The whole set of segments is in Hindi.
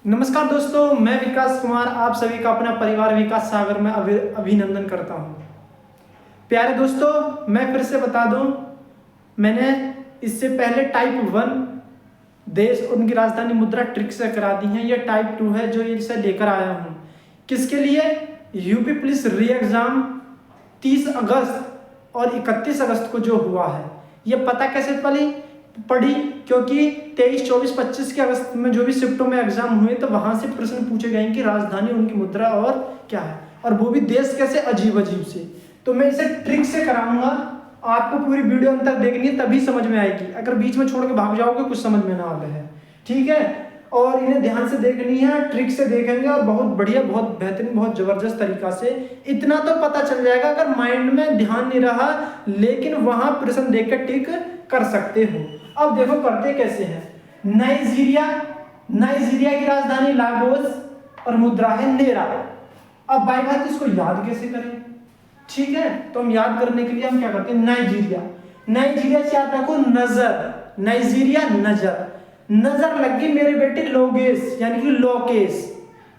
नमस्कार दोस्तों, मैं विकास कुमार आप सभी का अपना परिवार विकास सागर में अभिनंदन करता हूं। प्यारे दोस्तों, मैं फिर से बता दूं, मैंने इससे पहले टाइप 1 देश उनकी राजधानी मुद्रा ट्रिक से करा दी है। ये टाइप 2 है जो इसे लेकर आया हूं। किसके लिए? यूपी पुलिस री एग्जाम 30 अगस्त और 31 अगस्त को जो हुआ है। ये पता कैसे पड़ी? क्योंकि 23, 24, 25 के अगस्त में जो भी शिफ्टों में एग्जाम हुए तो वहां से प्रश्न पूछे गए कि राजधानी उनकी मुद्रा और क्या है, और वो भी देश कैसे, अजीब अजीब से। तो मैं इसे ट्रिक से कराऊंगा। आपको पूरी वीडियो अंत तक देखनी है, तभी समझ में आएगी। अगर बीच में छोड़ के भाग जाओगे कुछ समझ में ना आवे है, ठीक है। और इन्हें ध्यान से देखनी है, ट्रिक से देखेंगे और बहुत बढ़िया, बहुत बेहतरीन, बहुत जबरदस्त तरीका से। इतना तो पता चल जाएगा, अगर माइंड में ध्यान नहीं रहा लेकिन वहां प्रश्न देख कर टिक कर सकते हो। अब देखो करते कैसे हैं। नाइजीरिया की राजधानी लागोस और मुद्रा है नेरा। अब भाई बात इसको याद कैसे करें? ठीक है, तो हम याद करने के लिए हम क्या करते हैं, नाइजीरिया से याद रखो नजर, नाइजीरिया नजर लग गई मेरे बेटे लोगेश यानी कि लोकेश,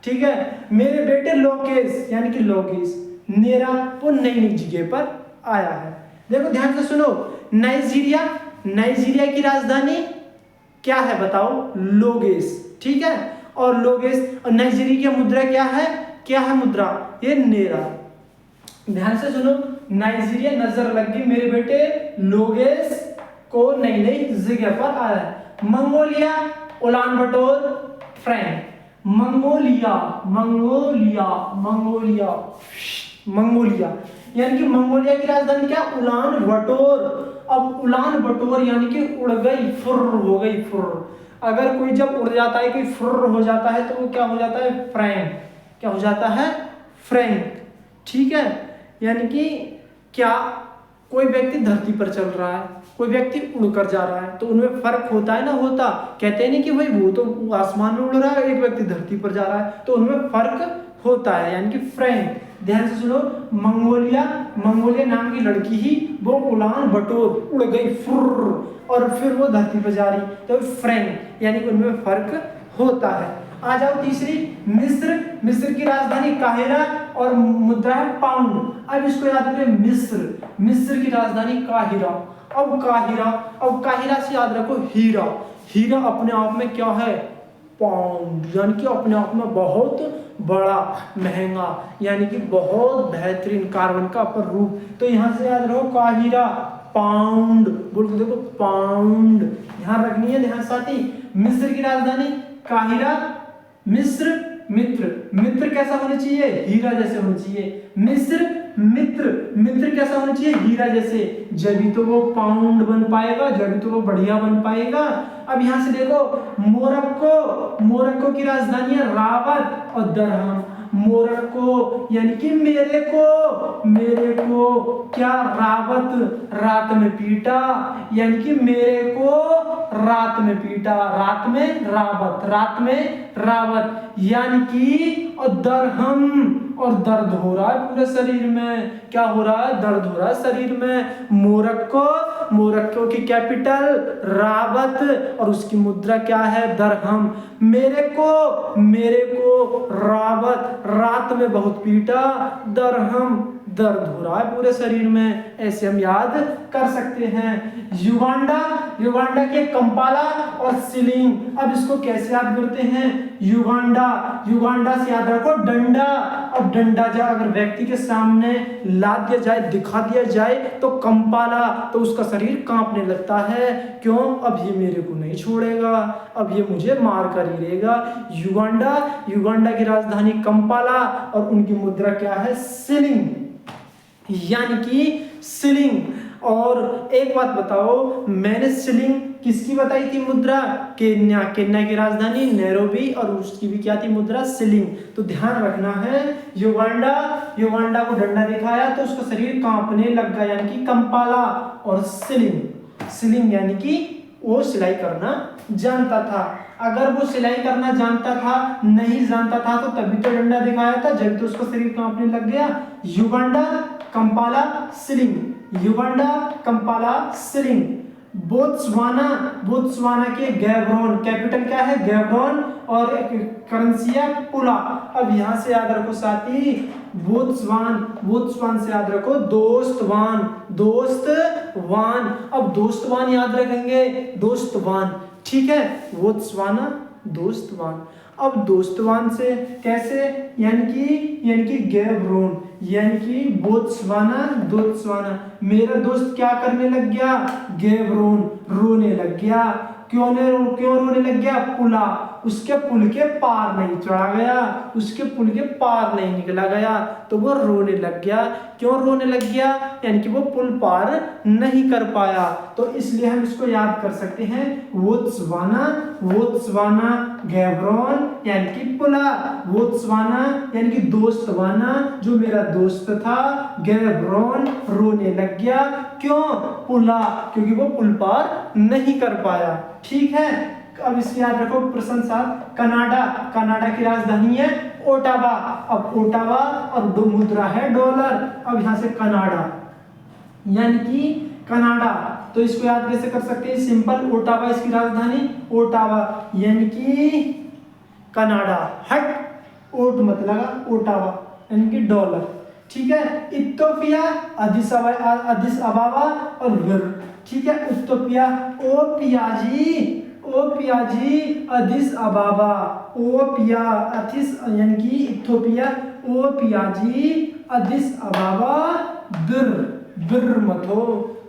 ठीक है, मेरे बेटे लोकेश यानी कि लोगेश। नेरा वो नई जगह पर आया है। देखो ध्यान से सुनो, नाइजीरिया की राजधानी क्या है बताओ? लोगेश, ठीक है। और लोगेश और नाइजीरिया की मुद्रा क्या है मुद्रा? ये नेरा। ध्यान से सुनो, नाइजीरिया नजर लग गई मेरे बेटे लोगेश को नई जगह पर आया है। मंगोलिया उलान बटोर फ्रैंक। मंगोलिया यानी कि मंगोलिया की राजधानी क्या? उलान बटोर। अब उलान बटोर यानी कि उड़ गई, फुर्र हो गई, फुर्र। अगर कोई जब उड़ जाता है, कोई फुर्र हो जाता है तो वो क्या हो जाता है? फ्रैंक। क्या हो जाता है? फ्रैंक, ठीक है। यानी कि क्या कोई व्यक्ति धरती पर चल रहा है, कोई व्यक्ति उड़कर जा रहा है, तो उनमें फर्क होता है ना? होता। कहते नहीं कि भाई वो तो आसमान में उड़ रहा है, एक व्यक्ति धरती पर जा रहा है, तो उनमें फर्क होता है, यानी कि फ्रैंक। ध्यान से सुनो, मंगोलिया नाम की लड़की ही वो उलान बटोर उड़ गई, फुर्र, और फिर वो धरती पर जा रही, तो फ्रैंक, यानी कि उनमें फर्क होता है। आ जाओ तीसरी, मिस्र की राजधानी काहिरा और मुद्रा है पाउंड। अब इसको याद करें, मिस्र की राजधानी काहिरा। अब काहिरा से याद रखो हीरा अपने आप में क्या है? पाउंड, यानी कि अपने आप में बहुत बड़ा, महंगा, यानी कि बहुत बेहतरीन, कार्बन का अपर रूप। तो यहां से याद रखो काहिरा पाउंड, बोल के देखो पाउंड, ध्यान रखनी है। ध्यान साथी, मिस्र की राजधानी काहिरा, मित्र कैसा होना चाहिए? हीरा जैसे होना चाहिए। मित्र कैसा होना चाहिए? हीरा जैसे। जब तो वो पाउंड बन पाएगा, जब तो वो बढ़िया बन पाएगा। अब यहां से देखो, मोरक्को की राजधानी है रावत और दरहम। मोरक्को यानी कि मेरे को क्या? रात में पीटा, यानी कि मेरे को रात में पीटा, रात में रावत, यानी कि और दरहम, और दर्द हो रहा है पूरे शरीर में। क्या हो रहा है? दर्द हो रहा है शरीर में। मोरक्को की कैपिटल रावत और उसकी मुद्रा क्या है? दरहम। मेरे को रावत रात में बहुत पीटा, दरहम दर्द हो रहा है पूरे शरीर में। ऐसे हम याद कर सकते हैं। युगांडा के कंपाला और सिलिंग। अब इसको कैसे याद करते हैं? युगांडा से याद रखो डंडा। अब डंडा अगर व्यक्ति के सामने ला दिया जाए, दिखा दिया जाए, तो कंपाला, तो उसका शरीर कांपने लगता है। क्यों? अब ये मेरे को नहीं छोड़ेगा, अब ये मुझे मार कर ही लेगा। युगांडा की राजधानी कंपाला और उनकी मुद्रा क्या है? सिलिंग, यानी कि सिलिंग। और एक बात बताओ, मैंने सिलिंग किसकी बताई थी मुद्रा? केन्या की राजधानी नैरोबी और उसकी भी क्या थी मुद्रा? सिलिंग। तो ध्यान रखना है, युगांडा को डंडा दिखाया तो उसका शरीर कांपने लग गया, यानी कि कंपाला। और सिलिंग यानी कि वो सिलाई करना जानता था। अगर वो सिलाई करना जानता था, नहीं जानता था, तो तभी तो डंडा दिखाया था, जब तो उसका शरीर कांपने लग गया। Uganda, Kampala, ceiling. Botswana, Botswana के गैब्रोन, कैपिटल क्या है गैब्रोन, और करेंसी है पुला। अब यहां से याद रखो साथी, बोत्सवान, बोत्सवान से याद रखो दोस्तवान, दोस्तवान। अब दोस्तवान याद रखेंगे, दोस्तवान, ठीक है, बोत्सवाना दोस्तवान। अब दोस्तवान से कैसे, यानी कि गैब्रोन, यानी कि बोत्सवाना, दोत्सवाना। मेरा दोस्त क्या करने लग गया, गैब्रोन, रोने लग गया। क्यों रोने लग गया, पुला, उसके पुल के पार नहीं चढ़ा गया, उसके पुल के पार नहीं निकला गया, तो वो रोने लग गया। क्यों रोने लग गया, यानी कि वो पुल पार नहीं कर पाया। तो इसलिए हम इसको याद कर सकते हैं, बोत्सवाना, बोत्सवाना गैब्रोन यानी कि पुला, बोत्सवाना यानी कि दोस्तवाना, जो मेरा दोस्त था, गैब्रोन रोने लग गया। क्यों, पुला, क्योंकि वो पुल पार नहीं कर पाया। ठीक है, अब इसको याद रखो प्रश्न 7, कनाडा, कनाडा की राजधानी है ओटावा। अब ओटावा और दो मुद्रा है डॉलर। अब यहां से कनाडा यानी कि कनाडा, तो इसको याद कैसे कर सकते हैं, सिंपल, ओटावा इसकी राजधानी, ओटावा यानी कि कनाडा, हट, ओट मत लगा, ओटावा यानी कि डॉलर। ठीक है, इथियोपिया, अदिस अबाबा और विर। ठीक है, इथियोपिया, ओ पियाजी, ओ पियाजी, अदिस अबाबा, ओ पिया, अथिस यानी कि इथियोपिया, ओ पियाजी, अदिस अबाबा, बिर, बिर मत हो,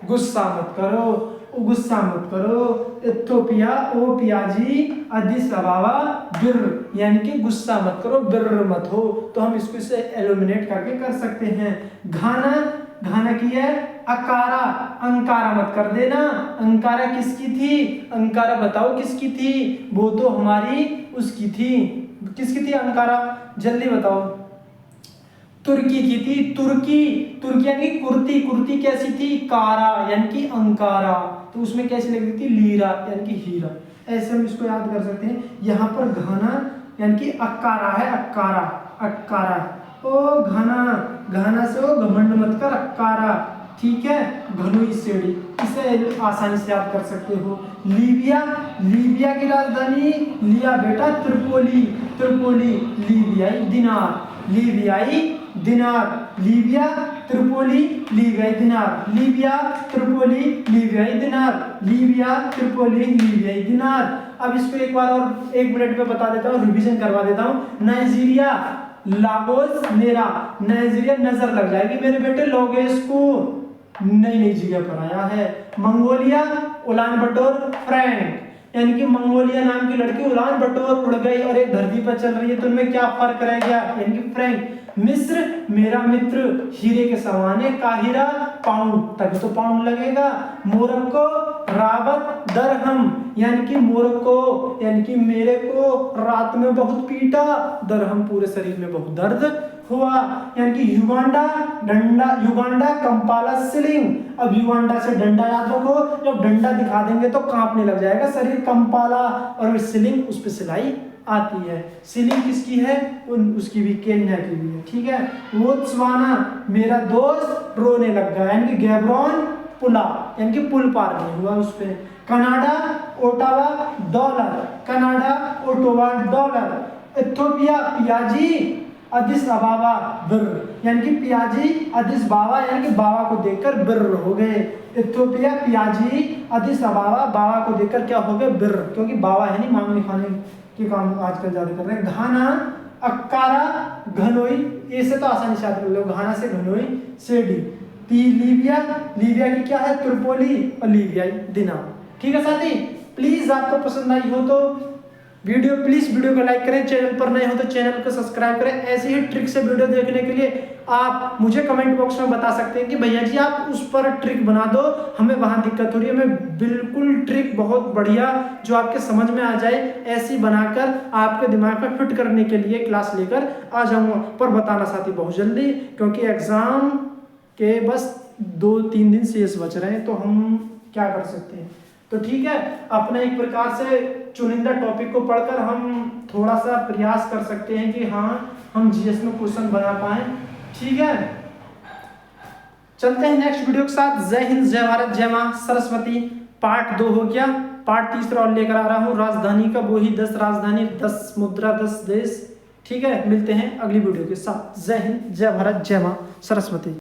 गुस्सा मत करो, गुस्सा मत करो। इथियोपिया, ओ पियाजी, अदिस अबाबा, बिर यानी कि गुस्सा मत करो, बिर मत हो। तो हम इसको इसे एलिमिनेट करके कर सकते हैं। घाना, घाना की है अकारा, अंकारा मत कर देना। अंकारा किसकी थी, अंकारा बताओ किसकी थी, वो तो हमारी उसकी थी, किसकी थी अंकारा, जल्दी बताओ, तुर्की की थी, तुर्की, तुर्की यानी कुर्ती, कुर्ती कैसी थी, कारा यानी कि अंकारा, तो उसमें कैसी लगती थी, लीरा यानी कि हीरा। ऐसे हम इसको याद कर सकते हैं। यहाँ पर घाना यानी कि अक्कारा है, अक्कारा, अक्कारा, ओ घाना, घाना से ओ घमंड मत कर, अक्कारा। ठीक है, घनुई सेड़ी, इसे आसानी से याद कर सकते हो। लीबिया, लीबिया की राजधानी, लिया बेटा त्रिपोली, त्रिपोली, लीबियाई दिनार, लीबियाई दिनार, लीबिया त्रिपोली, लीबियाई दिनार, लीबिया त्रिपोली, लीबियाई दिनार, लीबिया त्रिपोली, लीबियाई दिनार। अब इसको एक बार और 1 मिनट में बता देता हूँ, रिवीजन करवा देता हूँ। नाइजीरिया, लागोस, नेरा, नाइजीरिया, नजर लग जाएगी मेरे बेटे, लोगोस को नई नई जगह पर आया है। मंगोलिया, उलान बटोर, फ्रैंक यानी कि मंगोलिया नाम की लड़की उलान बटोर उड़ गई और एक धरती पर चल रही है, तो उनमें क्या फर्क रह गया, यानी कि फ्रैंक। मिस्र, मेरा मित्र, हीरे के समान है, काहिरा, पाउंड, तभी तो पाउंड लगेगा। मोरक्को, रावत, दरहम यानी कि मोरक्को यानी कि मेरे को रात में बहुत पीटा, दरहम पूरे शरीर में बहुत दर्द हुआ। यानी कि युगांडा, डंडा, युगांडा, कंपाला, सिलिंग। अब युगांडा से डंडा याद रखो, जब डंडा दिखा देंगे तो कांपने लग जाएगा शरीर, कंपाला, और सिलिंग, उस पर सिलाई आती है। सिलिंग किसकी है, उसकी भी, केन्या की भी है। ठीक है, बोत्सवाना, मेरा दोस्त रोने लग गया, यानी कि गैब्रोन, पुला यानी कि पुल पार नहीं हुआ उस पे। Canada, Ottawa, dollar, Canada, Ottawa, dollar. Ethiopia, Piazzi, Addis अबाबा, बिर यानी कि पियाजी, अदिस बाबा यानी कि बाबा को देखकर बिर हो गए। इथियोपिया, पियाजी, अदिस अबाबा, बाबा को देखकर क्या हो गए, बिर, क्योंकि बाबा है नहीं, मांगने खाने के काम आजकल ज्यादा कर रहे हैं। घाना, अक्कारा, घनोई, ऐसे तो आसानी से याद कर लो, घाना से घनोई, सेडी। लीबिया, लीबिया की क्या है, त्रिपोली, और लीबियाई दिनार। ठीक है साथी, प्लीज आपको पसंद आई हो तो प्लीज वीडियो को लाइक करें, चैनल पर नए हो तो चैनल को सब्सक्राइब करें। ऐसे ही ट्रिक से वीडियो देखने के लिए आप मुझे कमेंट बॉक्स में बता सकते हैं कि भैया जी आप उस पर ट्रिक बना दो, हमें वहां दिक्कत हो रही है। मैं बिल्कुल ट्रिक बहुत बढ़िया जो आपके समझ में आ जाए ऐसी बनाकर आपके दिमाग में फिट करने के लिए क्लास लेकर आ जाऊंगा। पर बताना साथी बहुत जल्दी, क्योंकि एग्जाम के बस 2-3 दिन शेष बच रहे हैं, तो हम क्या कर सकते हैं। तो ठीक है, अपने एक प्रकार से चुनिंदा टॉपिक को पढ़कर हम थोड़ा सा प्रयास कर सकते हैं कि हाँ हम जीएस में क्वेश्चन बना पाए। ठीक है, चलते हैं नेक्स्ट वीडियो के साथ। जय हिंद, जय भारत, जय मां सरस्वती। पार्ट 2 हो गया, पार्ट तीसरा और लेकर आ रहा हूँ राजधानी का, वही 10 राजधानी 10 मुद्रा 10 देश। ठीक है, मिलते हैं अगली वीडियो के साथ। जय हिंद, जय भारत, जय मां सरस्वती।